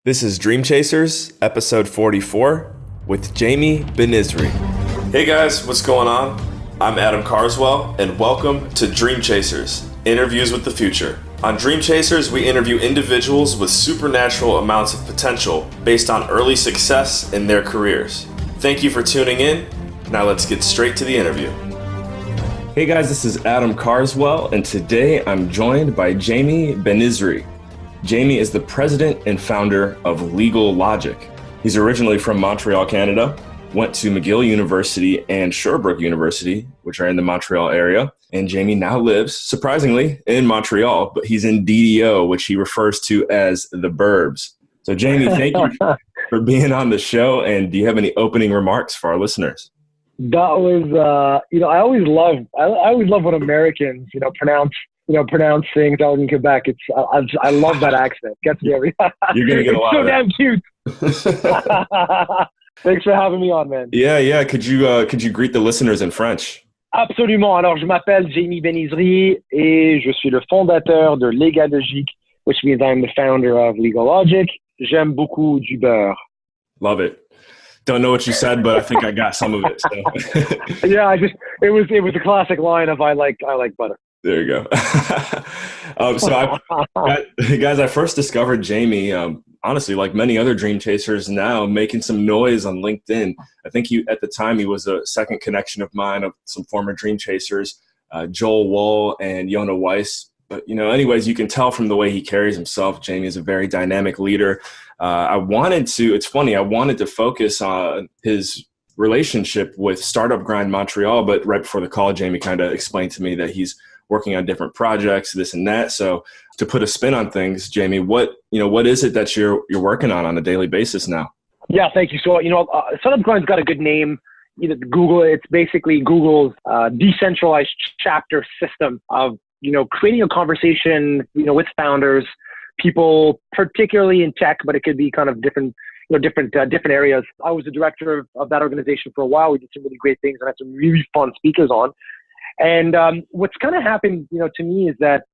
This is Dream Chasers, episode 44, with Jamie Benizri. Hey guys, what's going on? I'm Adam Carswell, and welcome to Dream Chasers, Interviews with the Future. On Dream Chasers, we interview individuals with supernatural amounts of potential based on early success in their careers. Thank you for tuning in. Now let's get straight to the interview. Hey guys, this is Adam Carswell, and today I'm joined by Jamie Benizri. Jamie is the president and founder of Legal Logic. He's originally from Montreal, Canada, went to McGill University and Sherbrooke University, which are in the Montreal area. And Jamie now lives, surprisingly, in Montreal, but he's in DDO, which he refers to as the burbs. So Jamie, thank you for being on the show. And do you have any opening remarks for our listeners? That was, I always love when Americans, pronounce things out in Quebec. I love that accent. Gets me every time. You're going to get a lot of that. It's so damn cute. Thanks for having me on, man. Yeah. Could you greet the listeners in French? Absolument. Alors, je m'appelle Jamie Benizri et je suis le fondateur de Legal Logic, which means I'm the founder of Legal Logic. J'aime beaucoup du beurre. Love it. Don't know what you said, but I think I got some of it. So. Yeah, it was a classic line of I like butter. There you go. Guys, I first discovered Jamie, honestly, like many other dream chasers now, making some noise on LinkedIn. I think at the time, he was a second connection of mine of some former dream chasers, Joel Wohl and Yona Weiss. But, anyways, you can tell from the way he carries himself, Jamie is a very dynamic leader. It's funny, I wanted to focus on his relationship with Startup Grind Montreal, but right before the call, Jamie kind of explained to me that he's working on different projects, this and that. So to put a spin on things, Jamie, what is it that you're working on a daily basis now? Yeah, thank you. So, Startup Grind's got a good name. Google, it's basically Google's decentralized chapter system of, creating a conversation, with founders, people, particularly in tech, but it could be kind of different areas. I was the director of that organization for a while. We did some really great things and had some really fun speakers on. And what's kind of happened, to me is that,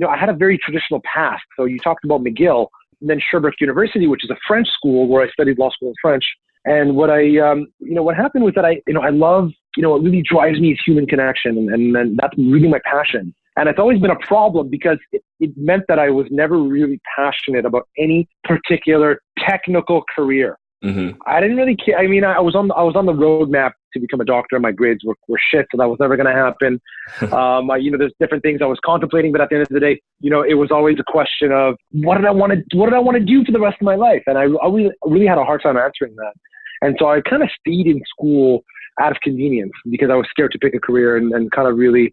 I had a very traditional past. So you talked about McGill, and then Sherbrooke University, which is a French school where I studied law school in French. And what what happened was that I love, what really drives me is human connection. And that's really my passion. And it's always been a problem because it meant that I was never really passionate about any particular technical career. Mm-hmm. I didn't really care. I mean, I was on the roadmap to become a doctor. My grades were shit, so that was never going to happen. There's different things I was contemplating, but at the end of the day, it was always a question of what did I want to do for the rest of my life? And I really had a hard time answering that. And so I kind of stayed in school out of convenience because I was scared to pick a career and kind of really,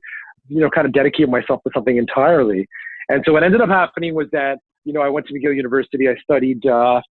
kind of dedicate myself to something entirely. And so what ended up happening was that, I went to McGill University. I studied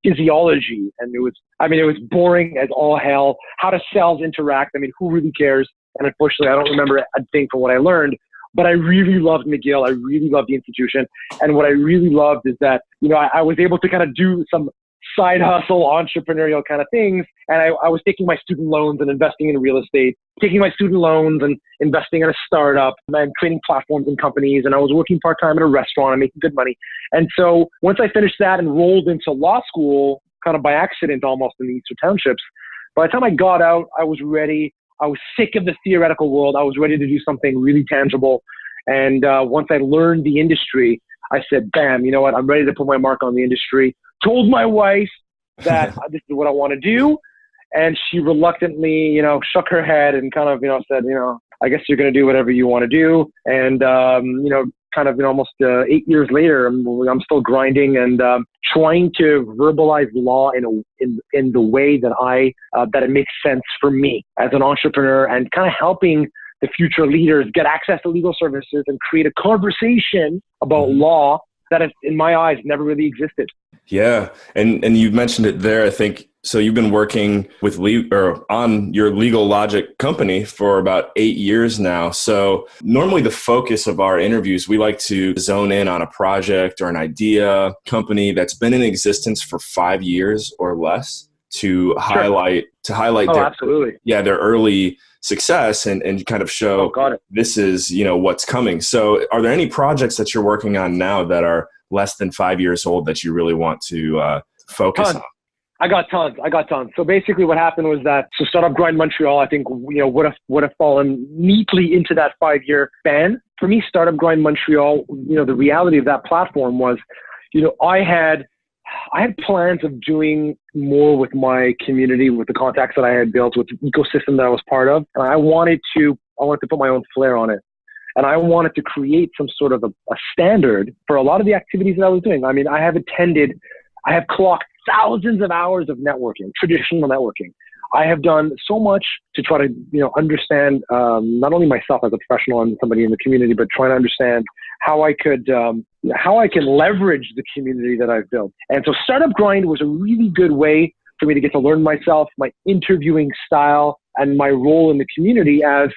physiology, and it was boring as all hell. How do cells interact? I mean, who really cares? And unfortunately, I don't remember a thing from what I learned, but I really loved McGill. I really loved the institution. And what I really loved is that, I was able to kind of do some side hustle, entrepreneurial kind of things. And I was taking my student loans and investing in real estate, taking my student loans and investing in a startup and creating platforms and companies. And I was working part-time at a restaurant and making good money. And so once I finished that and rolled into law school, kind of by accident almost in the Eastern Townships, by the time I got out, I was ready. I was sick of the theoretical world. I was ready to do something really tangible. And once I learned the industry, I said, bam, you know what? I'm ready to put my mark on the industry. Told my wife that this is what I want to do. And she reluctantly, shook her head and kind of, said, I guess you're going to do whatever you want to do. And, almost 8 years later, I'm still grinding and trying to verbalize law in the way that that it makes sense for me as an entrepreneur, and kind of helping the future leaders get access to legal services and create a conversation about law that, in my eyes, never really existed. Yeah. And you mentioned it there, I think. So you've been working with on your Legal Logic company for about 8 years now. So normally the focus of our interviews, we like to zone in on a project or an idea company that's been in existence for 5 years or less to highlight their early success and kind of show this is, what's coming. So are there any projects that you're working on now that are less than 5 years old that you really want to focus on? I got tons. So basically what happened was that, Startup Grind Montreal, I think, would have fallen neatly into that 5-year span. For me, Startup Grind Montreal, the reality of that platform was, I had plans of doing more with my community, with the contacts that I had built, with the ecosystem that I was part of. And I wanted to put my own flair on it. And I wanted to create some sort of a standard for a lot of the activities that I was doing. I mean, I have clocked thousands of hours of networking, traditional networking. I have done so much to try to, understand not only myself as a professional and somebody in the community, but trying to understand how I can leverage the community that I've built. And so Startup Grind was a really good way for me to get to learn myself, my interviewing style, and my role in the community. As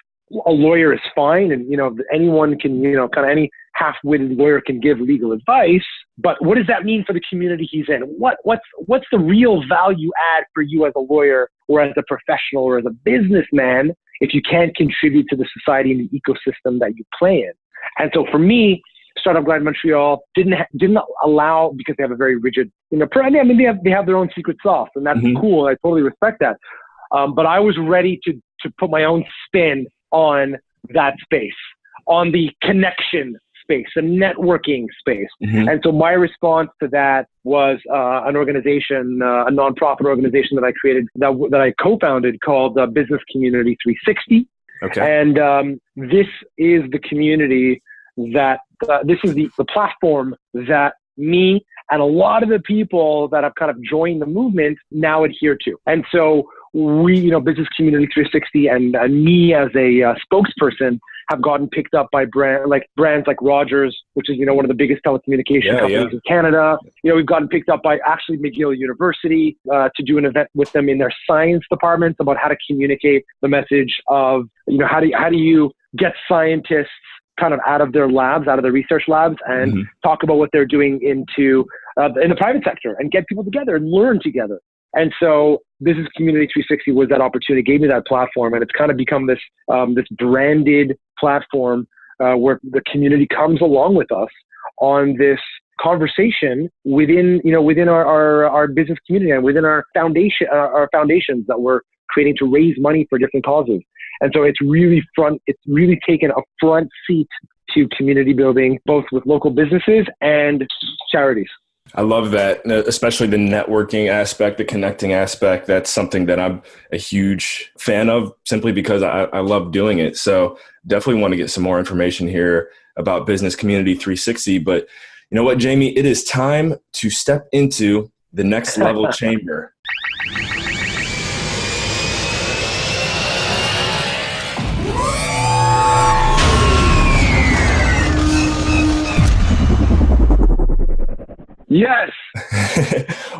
a lawyer is fine, and anyone can, kind of any half-witted lawyer can give legal advice. But what does that mean for the community he's in? What's the real value add for you as a lawyer, or as a professional, or as a businessman, if you can't contribute to the society and the ecosystem that you play in? And so for me, Startup Grind Montreal didn't allow, because they have a very rigid, they have their own secret sauce, and that's cool. I totally respect that. But I was ready to put my own spin on that space, on the connection space, the networking space. And so my response to that was an organization, a nonprofit organization that I created, that I co-founded, called Business Community 360. Okay. And this is the community that, this is the platform that me and a lot of the people that have kind of joined the movement now adhere to. And so we, Business Community 360 and me as a spokesperson have gotten picked up by brands like Rogers, which is, one of the biggest telecommunication companies in Canada. We've gotten picked up by actually McGill University to do an event with them in their science departments about how to communicate the message of, how do you get scientists kind of out of their labs, out of their research labs, and talk about what they're doing in the private sector, and get people together and learn together. And so Business Community 360 was that opportunity, gave me that platform, and it's kind of become this branded platform where the community comes along with us on this conversation within our business community and within our foundations that we're creating to raise money for different causes. And so it's really taken a front seat to community building, both with local businesses and charities. I love that, especially the networking aspect, the connecting aspect. That's something that I'm a huge fan of, simply because I love doing it. So definitely want to get some more information here about Business Community 360. But you know what, Jamie? It is time to step into the next level chamber. Yes.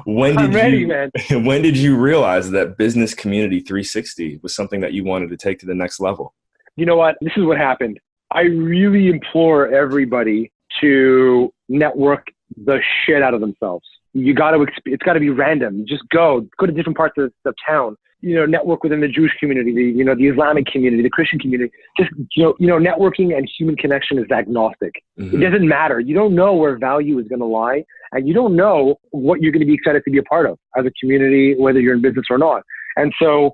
I'm ready, man. When did you realize that Business Community 360 was something that you wanted to take to the next level? You know what? This is what happened. I really implore everybody to network the shit out of themselves. It's got to be random. Just go to different parts of town. Network within the Jewish community, the Islamic community, the Christian community. Just, networking and human connection is agnostic. It doesn't matter. You don't know where value is going to lie, and you don't know what you're going to be excited to be a part of as a community, whether you're in business or not. And so,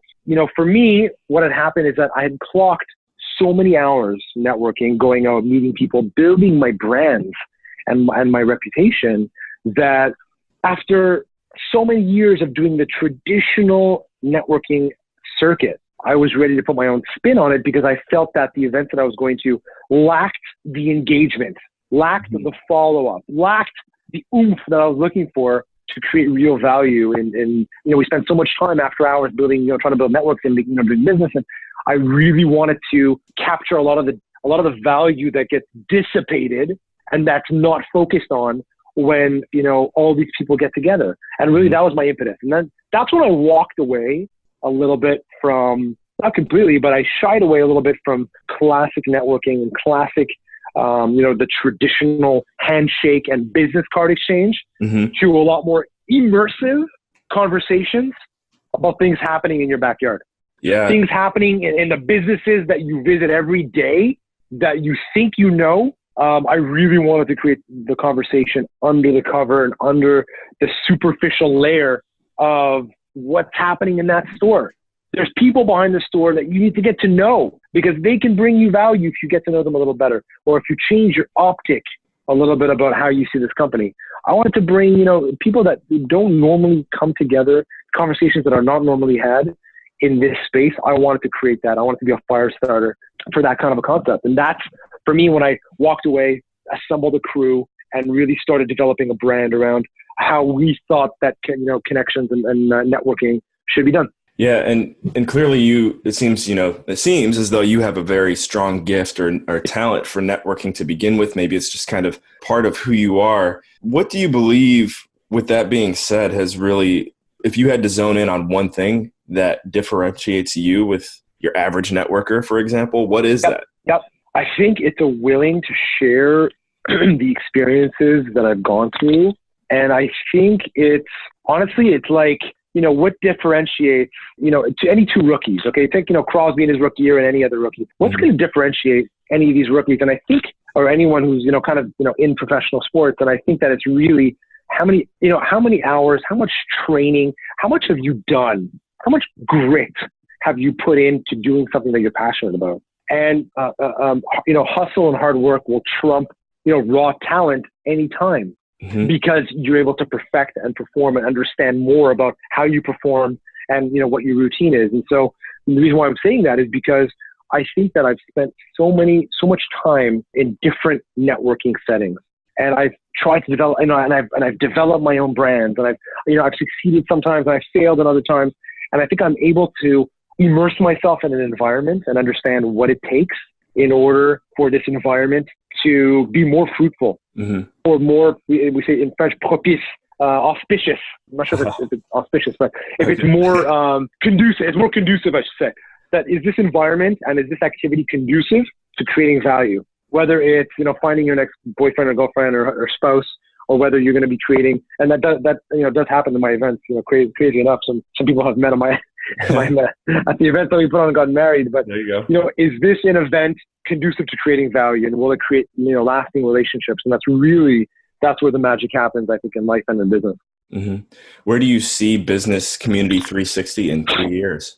for me, what had happened is that I had clocked so many hours networking, going out, meeting people, building my brands and my reputation, that after so many years of doing the traditional networking circuit, I was ready to put my own spin on it, because I felt that the events that I was going to lacked the engagement, lacked the follow-up, lacked the oomph that I was looking for to create real value. And we spent so much time after hours building, trying to build networks and doing business. And I really wanted to capture a lot of the value that gets dissipated and that's not focused on when, all these people get together. And really that was my impetus. And then that's when I walked away a little bit from, not completely, but I shied away a little bit from classic networking and classic, the traditional handshake and business card exchange to a lot more immersive conversations about things happening in your backyard. Yeah. Things happening in the businesses that you visit every day that you think I really wanted to create the conversation under the cover and under the superficial layer of what's happening in that store. There's people behind the store that you need to get to know because they can bring you value if you get to know them a little better, or if you change your optic a little bit about how you see this company. I wanted to bring, people that don't normally come together, conversations that are not normally had in this space. I wanted to create that. I wanted to be a fire starter for that kind of a concept. And that's, for me, when I walked away, assembled a crew, and really started developing a brand around how we thought that connections and networking should be done. Yeah, and clearly it seems as though you have a very strong gift or talent for networking to begin with. Maybe it's just kind of part of who you are. What do you believe, with that being said, has really, if you had to zone in on one thing that differentiates you with your average networker, for example, what is that? Yep. I think it's a willing to share the experiences that I've gone through. And I think it's like, what differentiates, to any two rookies, okay? Think, Crosby in his rookie year and any other rookie. What's going to differentiate any of these rookies? And I think, or anyone who's, in professional sports, and I think that it's really how many hours, how much training, how much have you done? How much grit have you put into doing something that you're passionate about? And, hustle and hard work will trump, raw talent anytime. Mm-hmm. Because you're able to perfect and perform and understand more about how you perform and, what your routine is. And so the reason why I'm saying that is because I think that I've spent so much time in different networking settings, and I've tried to develop, and I've developed my own brands, and I've succeeded sometimes and I've failed at other times. And I think I'm able to immerse myself in an environment and understand what it takes in order for this environment to be more fruitful, mm-hmm. or more, we say in French, propice, auspicious. I'm not sure if it's auspicious, but if it's more conducive, it's more conducive, I should say. That is this environment and is this activity conducive to creating value? Whether it's, finding your next boyfriend or girlfriend or spouse, or whether you're going to be creating, and that does happen in my events, crazy enough. Some people have met on my at the event that we put on and got married. But there you go. Is this an event conducive to creating value, and will it create lasting relationships? And that's where the magic happens, I think, in life and in business. Mm-hmm. Where do you see Business Community 360 in 3 years?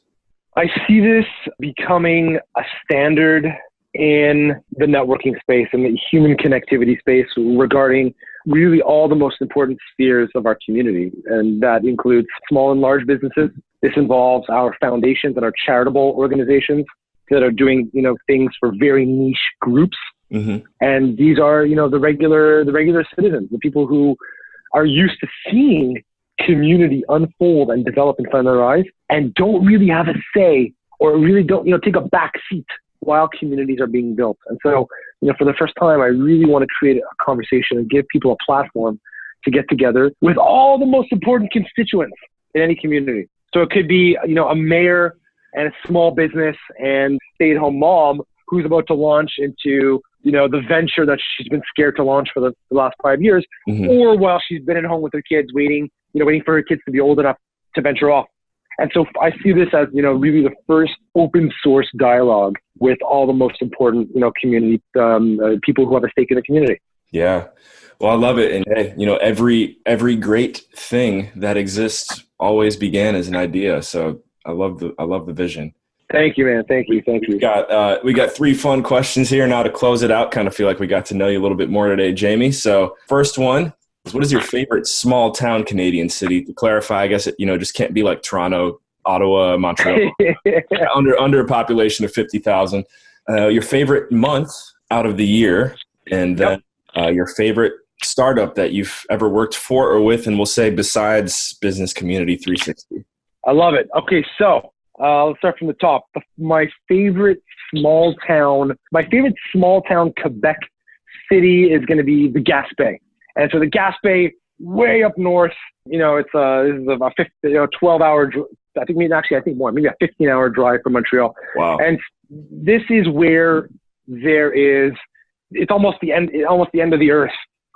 I see this becoming a standard in the networking space and the human connectivity space regarding really all the most important spheres of our community. And that includes small and large businesses. This involves our foundations and our charitable organizations that are doing, things for very niche groups. Mm-hmm. And these are, the regular citizens, the people who are used to seeing community unfold and develop in front of their eyes and don't really have a say, or really don't, take a back seat while communities are being built. And so, for the first time, I really want to create a conversation and give people a platform to get together with all the most important constituents in any community. So it could be, a mayor and a small business and stay-at-home mom who's about to launch into, the venture that she's been scared to launch for the last 5 years, mm-hmm. or while she's been at home with her kids waiting for her kids to be old enough to venture off. And so I see this as, really the first open source dialogue with all the most important, community, people who have a stake in the community. Yeah. Well, I love it. And hey, every great thing that exists always began as an idea. So I love the vision. Thank you, man. Thank you. We got 3 fun questions here now to close it out. Kind of feel like we got to know you a little bit more today, Jamie. So first one is, what is your favorite small town Canadian city? To clarify, I guess it, just can't be like Toronto, Ottawa, Montreal, under a population of 50,000. Your favorite month out of the year, and then your favorite startup that you've ever worked for or with, and we'll say besides Business Community 360. I love it. Okay, so let's start from the top. My favorite small town Quebec city is going to be the Gaspé. And so the Gaspé, way up north, it's this is about 12-hour. I think more, maybe a 15-hour drive from Montreal. Wow. And this is where it's almost the end of the earth,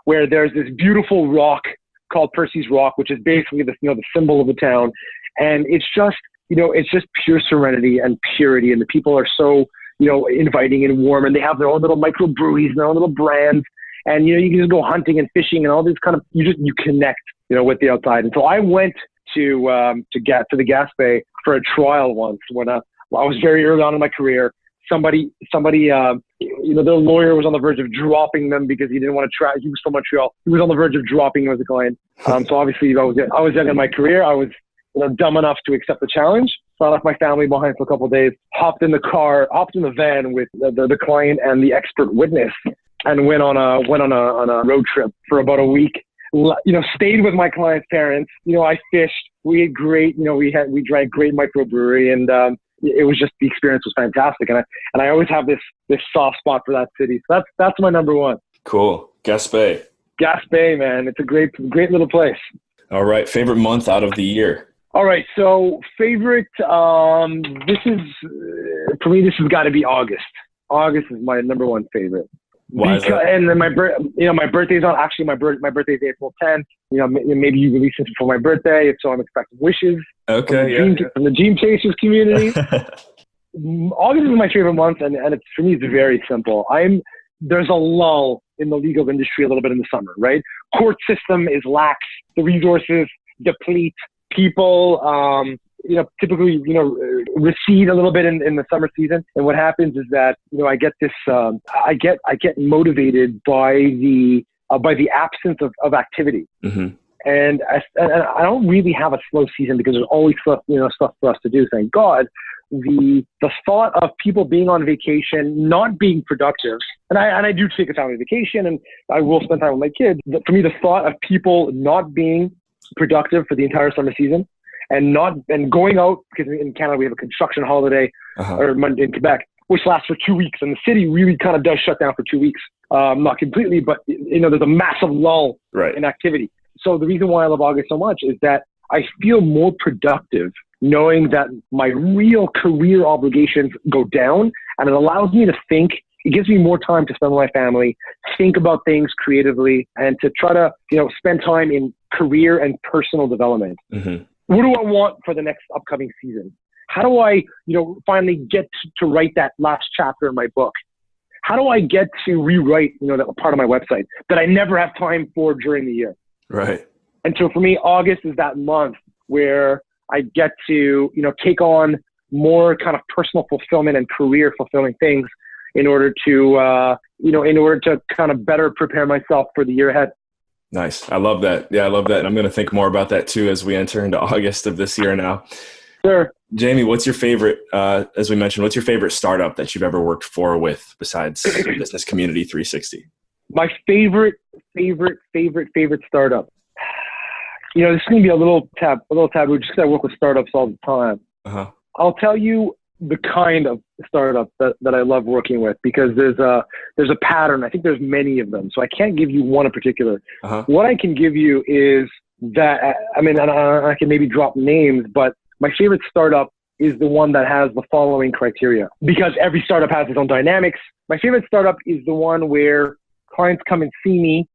where there's this beautiful rock called Percy's Rock, which is basically the symbol of the town. And it's just pure serenity and purity. And the people are so, inviting and warm, and they have their own little microbreweries and their own little brands. And, you can just go hunting and fishing and all these kind of, you connect, with the outside. And so I went to the Gaspé for a trial once when I was very early on in my career. Somebody, their lawyer was on the verge of dropping them because he didn't want to try. He was from Montreal. He was on the verge of dropping him as a client. So obviously I was young in my career. I was, dumb enough to accept the challenge. So I left my family behind for a couple of days, hopped in the van with the client and the expert witness, and went on a road trip for about a week. Stayed with my client's parents. I fished. We ate great. We drank great microbrewery, and it was just, the experience was fantastic. And I always have this soft spot for that city. So that's my number one. Cool. Gaspé, man. It's a great little place. All right. Favorite month out of the year? All right. So favorite, for me, this has got to be August. August is my number one favorite. Why is that? And then my birthday's on. Actually, my birthday's April 10th. Maybe you release it before my birthday, so I'm expecting wishes. Okay, from the Dream Chasers community. August is my favorite month, and it's, for me, it's very simple. There's a lull in the legal industry a little bit in the summer, right? Court system is lax. The resources deplete. People, typically, recede a little bit in the summer season. And what happens is that, I get this, I get motivated by the absence of activity. Mm-hmm. And I don't really have a slow season because there's always stuff for us to do. Thank God. The thought of people being on vacation, not being productive, and I do take a family vacation and I will spend time with my kids. But for me, the thought of people not being productive for the entire summer season and going out, because in Canada we have a construction holiday, or Monday in Quebec, which lasts for 2 weeks, and the city really kind of does shut down for 2 weeks. Not completely, but there's a massive lull in activity. So the reason why I love August so much is that I feel more productive knowing that my real career obligations go down, and it allows me to think. It gives me more time to spend with my family, think about things creatively, and to try to, spend time in career and personal development. Mm-hmm. What do I want for the next upcoming season? How do I, finally get to write that last chapter in my book? How do I get to rewrite, that part of my website that I never have time for during the year? Right. And so for me, August is that month where I get to, take on more kind of personal fulfillment and career fulfilling things in order to kind of better prepare myself for the year ahead. Nice. I love that. Yeah, I love that. And I'm going to think more about that too as we enter into August of this year now. Sure. Jamie, what's your favorite, as we mentioned, what's your favorite startup that you've ever worked for with besides Business Community 360? My favorite startup. This is going to be a little taboo just because I work with startups all the time. Uh-huh. I'll tell you the kind of startup that I love working with, because there's a pattern. I think there's many of them. So I can't give you one in particular. Uh-huh. What I can give you is that, I can maybe drop names, but my favorite startup is the one that has the following criteria, because every startup has its own dynamics. My favorite startup is the one where clients come and see me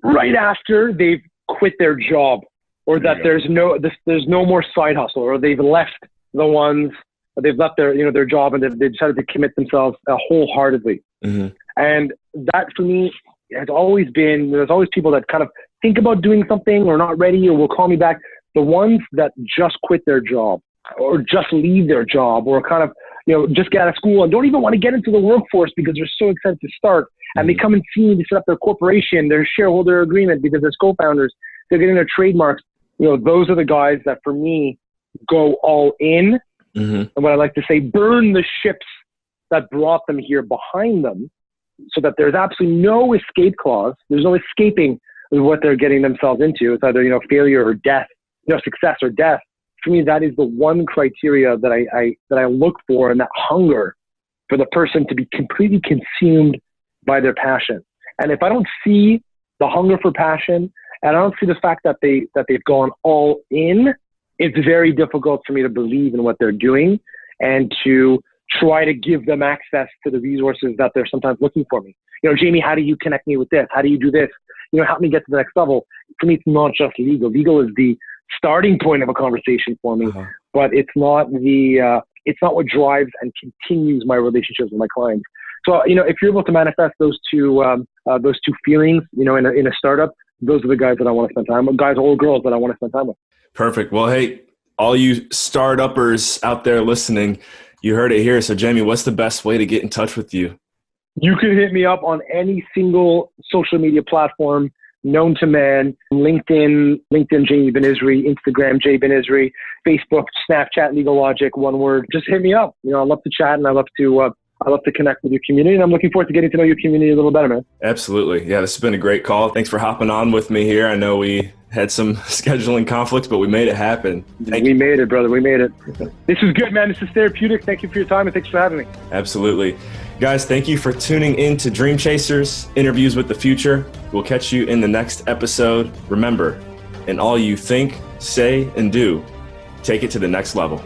right after they've quit their job, or that there's no more side hustle, or they've left their job and they've decided to commit themselves wholeheartedly. Mm-hmm. And that for me has always been, there's always people that kind of think about doing something or not ready or will call me back. The ones that just quit their job or just leave their job or kind of, just get out of school and don't even want to get into the workforce because they're so excited to start. And they come and see me to set up their corporation, their shareholder agreement, because as co-founders, they're getting their trademarks. Those are the guys that for me go all in. Mm-hmm. And what I like to say, burn the ships that brought them here behind them, so that there's absolutely no escape clause. There's no escaping what they're getting themselves into. It's either, failure or death, success or death. For me, that is the one criteria that I look for, and that hunger for the person to be completely consumed by their passion. And if I don't see the hunger for passion, and I don't see the fact that they've gone all in, it's very difficult for me to believe in what they're doing and to try to give them access to the resources that they're sometimes looking for me. Jamie, how do you connect me with this? How do you do this? Help me get to the next level. For me, it's not just legal. Legal is the starting point of a conversation for me, uh-huh. but it's not the it's not what drives and continues my relationships with my clients. So, if you're able to manifest those two feelings, in a startup, those are the guys that I want to spend time with, guys or girls that I want to spend time with. Perfect. Well, hey, all you startuppers out there listening, you heard it here. So Jamie, what's the best way to get in touch with you? You can hit me up on any single social media platform known to man. LinkedIn, Jamie Benizri, Instagram, J Benizri, Facebook, Snapchat, Legal Logic, one word. Just hit me up. I love to chat and I love to connect with your community, and I'm looking forward to getting to know your community a little better, man. Absolutely. Yeah, this has been a great call. Thanks for hopping on with me here. I know we had some scheduling conflicts, but we made it happen. We made it, brother. We made it. This is good, man. This is therapeutic. Thank you for your time, and thanks for having me. Absolutely. Guys, thank you for tuning in to Dream Chasers, Interviews with the Future. We'll catch you in the next episode. Remember, in all you think, say, and do, take it to the next level.